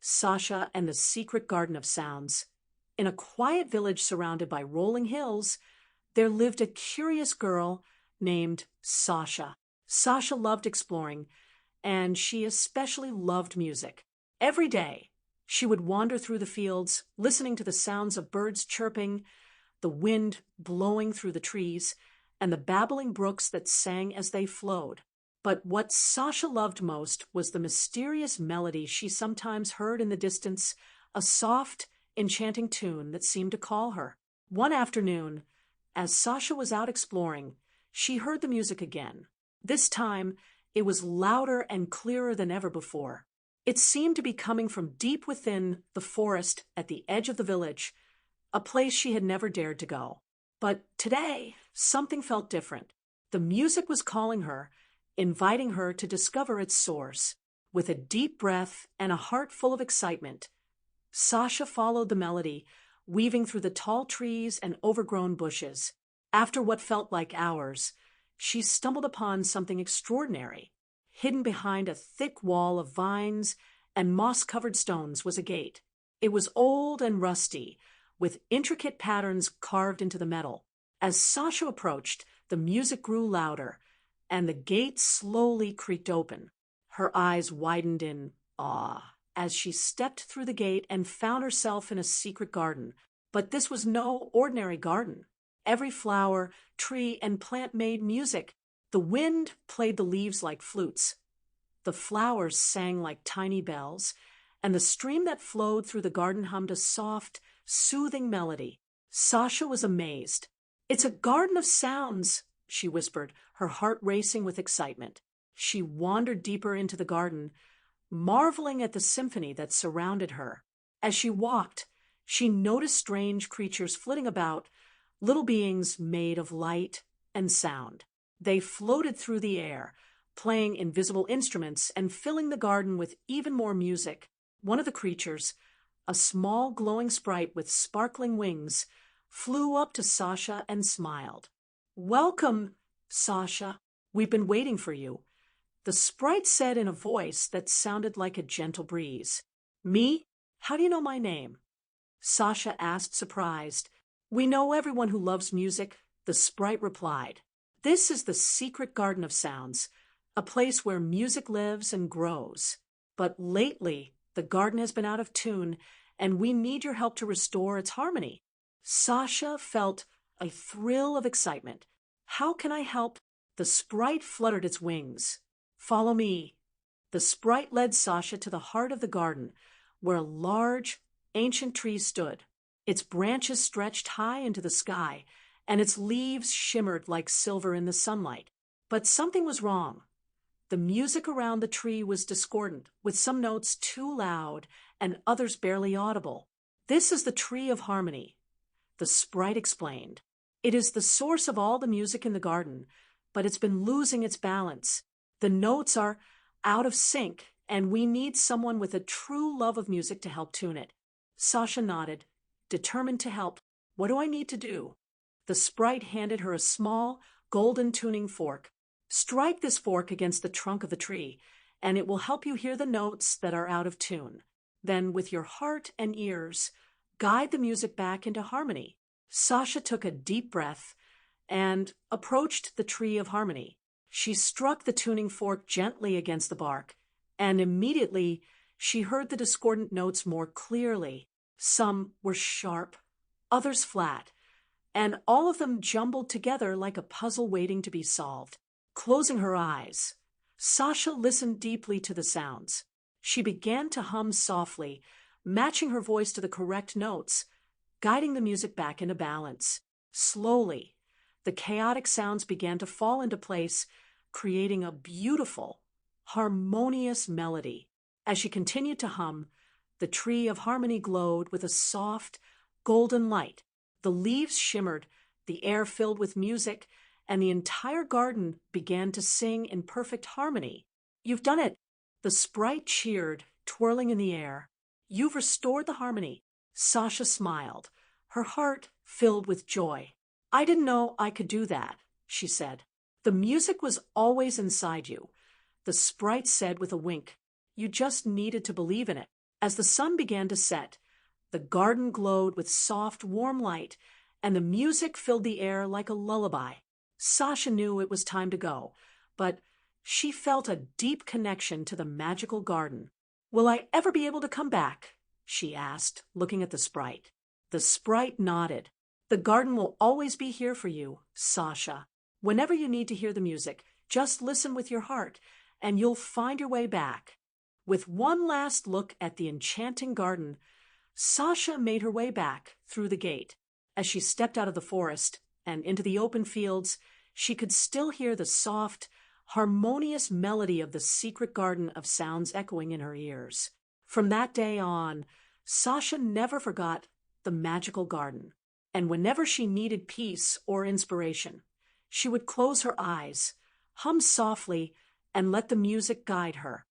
Sasha and the Secret Garden of Sounds. In a quiet village surrounded by rolling hills, there lived a curious girl named Sasha. Sasha loved exploring, and she especially loved music. Every day, she would wander through the fields, listening to the sounds of birds chirping, the wind blowing through the trees, and the babbling brooks that sang as they flowed. But what Sasha loved most was the mysterious melody she sometimes heard in the distance, a soft, enchanting tune that seemed to call her. One afternoon, as Sasha was out exploring, she heard the music again. This time, it was louder and clearer than ever before. It seemed to be coming from deep within the forest at the edge of the village, a place she had never dared to go. But today, something felt different. The music was calling her, inviting her to discover its source. With a deep breath and a heart full of excitement, Sasha followed the melody, weaving through the tall trees and overgrown bushes. After what felt like hours, she stumbled upon something extraordinary. Hidden behind a thick wall of vines and moss-covered stones was a gate. It was old and rusty, with intricate patterns carved into the metal. As Sasha approached, the music grew louder, and the gate slowly creaked open. Her eyes widened in awe as she stepped through the gate and found herself in a secret garden. But this was no ordinary garden. Every flower, tree, and plant made music. The wind played the leaves like flutes. The flowers sang like tiny bells, and the stream that flowed through the garden hummed a soft, soothing melody. Sasha was amazed. "It's a garden of sounds," she whispered, her heart racing with excitement. She wandered deeper into the garden, marveling at the symphony that surrounded her. As she walked, she noticed strange creatures flitting about, little beings made of light and sound. They floated through the air, playing invisible instruments and filling the garden with even more music. One of the creatures, a small glowing sprite with sparkling wings, flew up to Sasha and smiled. "Welcome, Sasha. We've been waiting for you," the sprite said in a voice that sounded like a gentle breeze. "Me? How do you know my name?" Sasha asked, surprised. "We know everyone who loves music," the sprite replied. "This is the Secret Garden of Sounds, a place where music lives and grows. But lately, the garden has been out of tune, and we need your help to restore its harmony." Sasha felt a thrill of excitement. "How can I help?" The sprite fluttered its wings. "Follow me." The sprite led Sasha to the heart of the garden, where a large, ancient tree stood. Its branches stretched high into the sky, and its leaves shimmered like silver in the sunlight. But something was wrong. The music around the tree was discordant, with some notes too loud and others barely audible. "This is the tree of harmony," the sprite explained. "It is the source of all the music in the garden, but it's been losing its balance. The notes are out of sync, and we need someone with a true love of music to help tune it." Sasha nodded, determined to help. "What do I need to do?" The sprite handed her a small, golden tuning fork. "Strike this fork against the trunk of the tree, and it will help you hear the notes that are out of tune. Then, with your heart and ears, guide the music back into harmony." Sasha took a deep breath and approached the tree of harmony. She struck the tuning fork gently against the bark, and immediately she heard the discordant notes more clearly. Some were sharp, others flat, and all of them jumbled together like a puzzle waiting to be solved. Closing her eyes, Sasha listened deeply to the sounds. She began to hum softly, matching her voice to the correct notes, guiding the music back into balance. Slowly, the chaotic sounds began to fall into place, creating a beautiful, harmonious melody. As she continued to hum, the tree of harmony glowed with a soft, golden light. The leaves shimmered, the air filled with music, and the entire garden began to sing in perfect harmony. "You've done it!" The sprite cheered, twirling in the air. "You've restored the harmony." Sasha smiled, her heart filled with joy. "I didn't know I could do that," she said. "The music was always inside you," the sprite said with a wink. "You just needed to believe in it." As the sun began to set, the garden glowed with soft, warm light, and the music filled the air like a lullaby. Sasha knew it was time to go, but she felt a deep connection to the magical garden. "Will I ever be able to come back?" she asked, looking at the sprite. The sprite nodded. "The garden will always be here for you, Sasha. Whenever you need to hear the music, just listen with your heart, and you'll find your way back." With one last look at the enchanting garden, Sasha made her way back through the gate. As she stepped out of the forest and into the open fields, she could still hear the soft, harmonious melody of the secret garden of sounds echoing in her ears. From that day on, Sasha never forgot the magical garden, and whenever she needed peace or inspiration, she would close her eyes, hum softly, and let the music guide her.